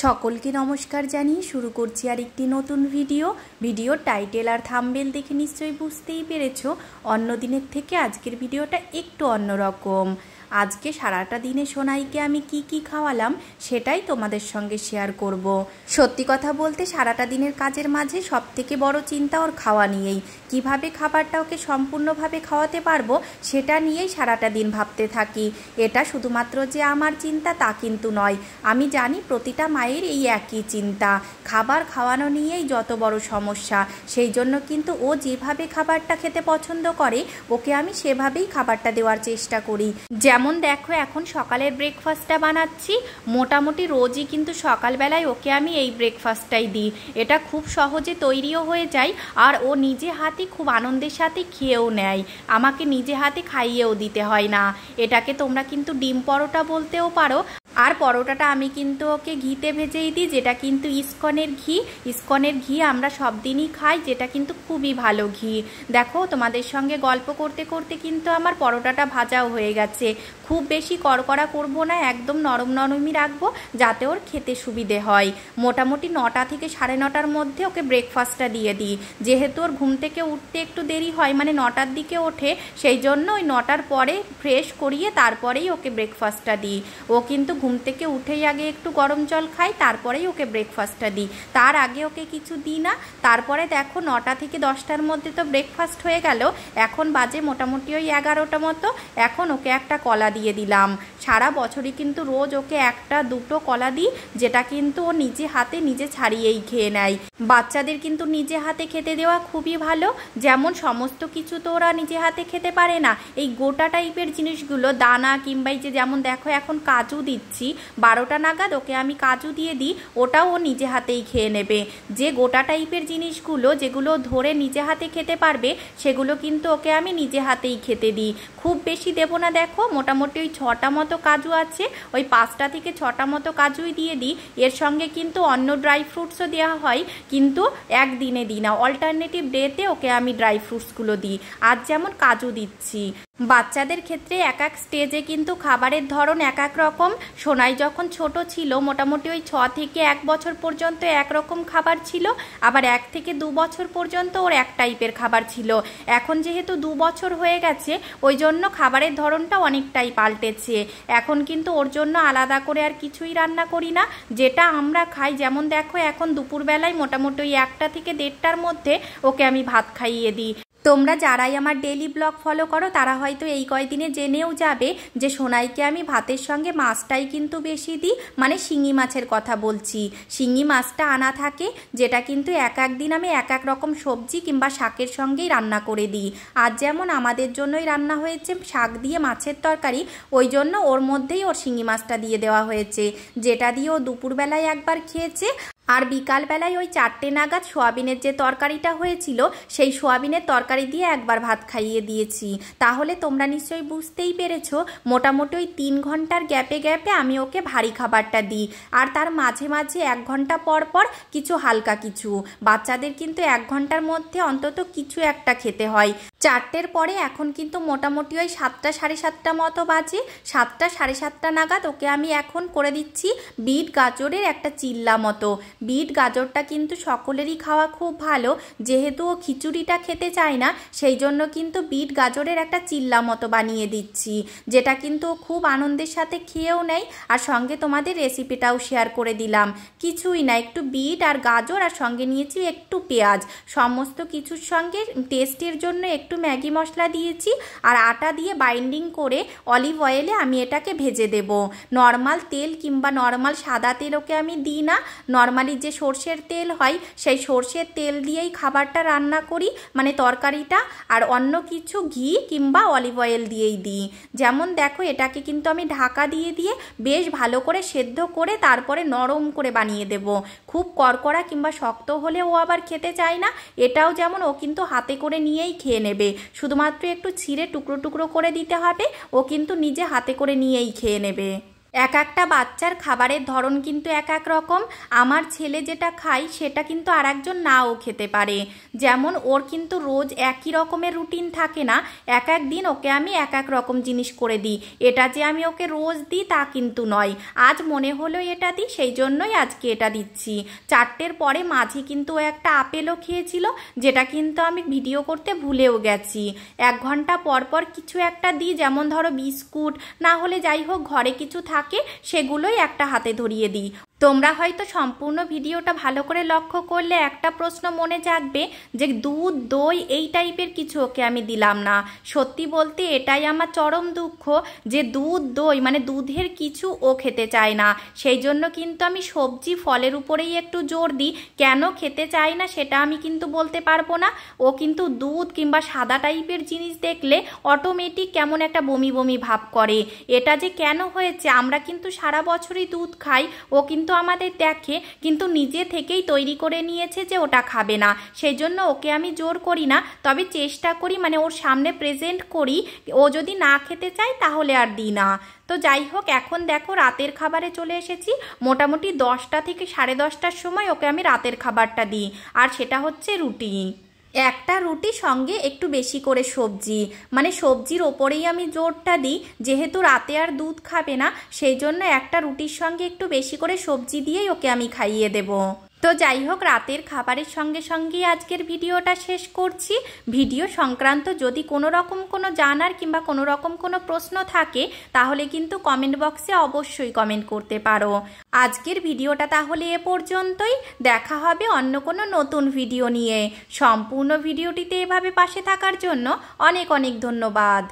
সকলকে নমস্কার জানিয়ে শুরু করছি আরেকটি নতুন ভিডিও টাইটেল আর থাম্বনেল দেখে নিশ্চয়ই বুঝতেই পেরেছো অন্য দিনের থেকে আজকের ভিডিওটা একটু অন্যরকম। আজকে সারাটা দিনে সোনাইকে আমি কি খাওয়ালাম সেটাই তোমাদের সঙ্গে শেয়ার করব। সত্যি কথা বলতে সারাটা দিনের কাজের মাঝে সবথেকে বড় চিন্তা ওর খাওয়া নিয়েই, কিভাবে খাবারটা ওকে সম্পূর্ণভাবে খাওয়াতে পারবো সেটা নিয়েই সারাটা দিন ভাবতে থাকি। এটা শুধুমাত্র যে আমার চিন্তা তা কিন্তু নয়, আমি জানি প্রতিটা মায়ের এই একই চিন্তা, খাবার খাওয়ানো নিয়েই যত বড় সমস্যা। সেই জন্য কিন্তু ও যেভাবে খাবারটা খেতে পছন্দ করে ওকে আমি সেভাবেই খাবারটা দেওয়ার চেষ্টা করি। যেমন দেখো এখন সকালের ব্রেকফাস্টটা বানাচ্ছি, মোটামুটি রোজই কিন্তু সকালবেলায় ওকে আমি এই ব্রেকফাস্টটাই দিই। এটা খুব সহজে তৈরিও হয়ে যায় আর ও নিজে হাতে খুব আনন্দের সাথে খেয়েও নেয়, আমাকে নিজে হাতে খাইয়েও দিতে হয় না। এটাকে তোমরা কিন্তু ডিম পরোটা বলতেও পারো। আর পরোটাটা আমি কিন্তু ওকে ঘিতে ভেজেই দিই, যেটা কিন্তু ইসকনের ঘি আমরা সব দিনই খাই, যেটা কিন্তু খুবই ভালো ঘি। দেখো তোমাদের সঙ্গে গল্প করতে করতে কিন্তু আমার পরোটাটা ভাজাও হয়ে গেছে। খুব বেশি কড়কড়া করব না, একদম নরম নরমই রাখবো যাতে ওর খেতে সুবিধে হয়। মোটামুটি 9টা থেকে 9:30টার মধ্যে ওকে ব্রেকফাস্টটা দিয়ে দিই। যেহেতু ওর ঘুম থেকে উঠতে একটু দেরি হয়, মানে 9টার দিকে ওঠে, সেই জন্য ওই 9টার পরে ফ্রেশ করিয়ে তারপরেই ওকে ব্রেকফাস্টটা দিই। ও কিন্তু ঘুম থেকে উঠেই আগে একটু গরম জল খাই, তারপরেই ওকে ব্রেকফাস্টটা দিই, তার আগে ওকে কিছু দিই না। তারপরে দেখো 9টা থেকে 10টার মধ্যে তো ব্রেকফাস্ট হয়ে গেল, এখন বাজে মোটামুটি ওই 11টা মতো। এখন ওকে একটা কলা দিয়ে দিলাম। সারা বছরই কিন্তু রোজ ওকে 1-2 কলা দিই, যেটা কিন্তু ও নিজে হাতে নিজে ছাড়িয়েই খেয়ে নেয়। বাচ্চাদের কিন্তু নিজে হাতে খেতে দেওয়া খুবই ভালো। যেমন সমস্ত কিছু তো ওরা নিজে হাতে খেতে পারে না, এই গোটা টাইপের জিনিসগুলো দানা কিংবা এই যে যেমন দেখো এখন কাজু দিচ্ছি, 12টা নাগাদ ওকে আমি কাজু দিয়ে দিই, ওটাও ও নিজে হাতেই খেয়ে নেবে। যে গোটা টাইপের জিনিসগুলো যেগুলো ধরে নিজে হাতে খেতে পারবে সেগুলো কিন্তু ওকে আমি নিজে হাতেই খেতে দিই। খুব বেশি দেবো না, দেখো মোটামুটি ওই 6টা মতো কাজু আছে, ওই 5টা থেকে 6টা মতো কাজুই দিয়ে দিই। এর সঙ্গে কিন্তু অন্য ড্রাই ফ্রুটসও দেওয়া হয়, কিন্তু একদিনে দিই না, অল্টারনেটিভ ডেতে ওকে আমি ড্রাই ফ্রুটসগুলো দিই। আজ যেমন কাজু দিচ্ছি। বাচ্চাদের ক্ষেত্রে এক এক স্টেজে কিন্তু খাবারের ধরন এক এক রকম। সোনাই যখন ছোট ছিল মোটামুটি ওই 6 থেকে 1 বছর পর্যন্ত একরকম খাবার ছিল, আবার 1 থেকে 2 বছর পর্যন্ত ওর এক টাইপের খাবার ছিল। এখন যেহেতু 2 বছর হয়ে গেছে ওই জন্য খাবারের ধরনটা অনেকটাই পাল্টেছে। এখন কিন্তু ওর জন্য আলাদা করে আর কিছুই রান্না করি না, যেটা আমরা খাই। যেমন দেখো এখন দুপুরবেলায় মোটামুটি ওই 1টা থেকে 1:30টার মধ্যে ওকে আমি ভাত খাইয়ে দিই। তোমরা যারাই আমার ডেইলি ব্লগ ফলো করো তারা হয়তো এই কয়দিনে জেনেও যাবে যে সোনাইকে আমি ভাতের সঙ্গে মাছটাই কিন্তু বেশি দিই, মানে শিঙি মাছের কথা বলছি। শিঙি মাছটা আনা থাকে, যেটা কিন্তু এক দিন আমি এক রকম সবজি কিংবা শাকের সঙ্গেই রান্না করে দিই। আজ যেমন আমাদের জন্যই রান্না হয়েছে শাক দিয়ে মাছের তরকারি, ওই জন্য ওর মধ্যেই ওর শিঙি মাছটা দিয়ে দেওয়া হয়েছে, যেটা দিয়ে ও দুপুরবেলায় একবার খেয়েছে। আর বিকালবেলায় ওই 4টে নাগাদ সোয়াবিনের যে তরকারিটা হয়েছিল সেই সোয়াবিনের তরকারি দিয়ে একবার ভাত খাইয়ে দিয়েছি। তাহলে তোমরা নিশ্চয়ই বুঝতেই পেরেছো মোটামুটি ওই 3 ঘন্টার গ্যাপে আমি ওকে ভারী খাবারটা দিই, আর তার মাঝে মাঝে 1 ঘন্টা পর পর কিছু হালকা কিছু। বাচ্চাদের কিন্তু 1 ঘন্টার মধ্যে অন্তত কিছু একটা খেতে হয়। 4টের পরে এখন কিন্তু মোটামুটি ওই 7টা 7:30টা মতো বাজে, 7টা 7:30টা নাগাদ ওকে আমি এখন করে দিচ্ছি বিট গাজরের একটা চিল্লা মতো। বিট গাজরটা কিন্তু সকলেরই খাওয়া খুব ভালো, যেহেতু ও খিচুড়িটা খেতে চায় না সেই জন্য কিন্তু বিট গাজরের একটা চিল্লা মতো বানিয়ে দিচ্ছি, যেটা কিন্তু খুব আনন্দের সাথে খেয়েও নেয়। আর সঙ্গে তোমাদের রেসিপিটাও শেয়ার করে দিলাম। কিছুই না, একটু বিট আর গাজর আর সঙ্গে নিয়েছি একটু পেঁয়াজ, সমস্ত কিছুর সঙ্গে টেস্টের জন্য একটু ম্যাগি মশলা দিয়েছি, আর আটা দিয়ে বাইন্ডিং করে অলিভ অয়েলে আমি এটাকে ভেজে দেব। নর্মাল তেল কিংবা নর্মাল সাদা তেল ওকে আমি দিই না, নর্মালি যে সর্ষের তেল হয় সেই সর্ষের তেল দিয়েই খাবারটা রান্না করি, মানে তরকারিটা, আর অন্য কিছু ঘি কিংবা অলিভ অয়েল দিয়েই দিই। যেমন দেখো এটাকে কিন্তু আমি ঢাকা দিয়ে বেশ ভালো করে সেদ্ধ করে তারপরে নরম করে বানিয়ে দেব। খুব কড়কড়া কিংবা শক্ত হলে ও আবার খেতে চায় না। এটাও যেমন ও কিন্তু হাতে করে নিয়েই খেয়ে নেবে, শুধুমাত্র একটু ছিঁড়ে টুকরো টুকরো করে দিতে হবে, ও কিন্তু নিজে হাতে করে নিয়েই খেয়ে নেবে। এক একটা বাচ্চার খাবারের ধরন কিন্তু এক এক রকম। আমার ছেলে যেটা খায় সেটা কিন্তু আর একজন নাও খেতে পারে। যেমন ওর কিন্তু রোজ একই রকমের রুটিন থাকে না, এক এক দিন ওকে আমি এক এক রকম জিনিস করে দিই। এটা যে আমি ওকে রোজ দিই তা কিন্তু নয়, আজ মনে হলো এটা দিই সেই জন্যই আজকে এটা দিচ্ছি। 4টের পরে মাঝে কিন্তু ও একটা আপেলও খেয়েছিল, যেটা কিন্তু আমি ভিডিও করতে ভুলেও গেছি। 1 ঘন্টা পর পর কিছু একটা দিই, যেমন ধরো বিস্কুট না হলে যাই হোক ঘরে কিছু থাকে সেগুলোই একটা হাতে ধরিয়ে দিই। তোমরা হয়তো সম্পূর্ণ ভিডিওটা ভালো করে লক্ষ্য করলে একটা প্রশ্ন মনে জাগবে যে দুধ দই এই টাইপের কিছু ওকে আমি দিলাম না। সত্যি বলতে এটাই আমার চরম দুঃখ যে দুধ দই মানে দুধের কিছু ও খেতে চায় না। সেই জন্য কিন্তু আমি সবজি ফলের উপরেই একটু জোর দিই। কেন খেতে চায় না সেটা আমি কিন্তু বলতে পারবো না। ও কিন্তু দুধ কিংবা সাদা টাইপের জিনিস দেখলে অটোমেটিক কেমন একটা বমি বমি ভাব করে। এটা যে কেন হয়েছে, আমরা কিন্তু সারা বছরই দুধ খাই, ও কিন্তু আমাদের দেখে কিন্তু নিজে থেকেই তৈরি করে নিয়েছে যে ওটা খাবে না। সেই জন্য ওকে আমি জোর করি না, তবে চেষ্টা করি মানে ওর সামনে প্রেজেন্ট করি। ও যদি না খেতে চায় তাহলে আর দিই না। তো যাই হোক, এখন দেখো রাতের খাবারে চলে এসেছি। মোটামুটি 10টা থেকে 10:30টার সময় ওকে আমি রাতের খাবারটা দিই, আর সেটা হচ্ছে রুটি। একটা রুটি সঙ্গে একটু বেশি করে সবজি, মানে সবজির ওপরেই আমি জোরটা দিই। যেহেতু রাতে আর দুধ খাবে না সেই জন্য একটা রুটির সঙ্গে একটু বেশি করে সবজি দিয়েই ওকে আমি খাইয়ে দেব। তো যাই হোক, রাতের খাবারের সঙ্গে সঙ্গেই আজকের ভিডিওটা শেষ করছি। ভিডিও সংক্রান্ত যদি কোনো রকম কোনো জানার কিংবা কোনো রকম কোনো প্রশ্ন থাকে তাহলে কিন্তু কমেন্ট বক্সে অবশ্যই কমেন্ট করতে পারো। আজকের ভিডিওটা তাহলে এ পর্যন্তই, দেখা হবে অন্য কোনো নতুন ভিডিও নিয়ে। সম্পূর্ণ ভিডিওটিতে এভাবে পাশে থাকার জন্য অনেক অনেক ধন্যবাদ।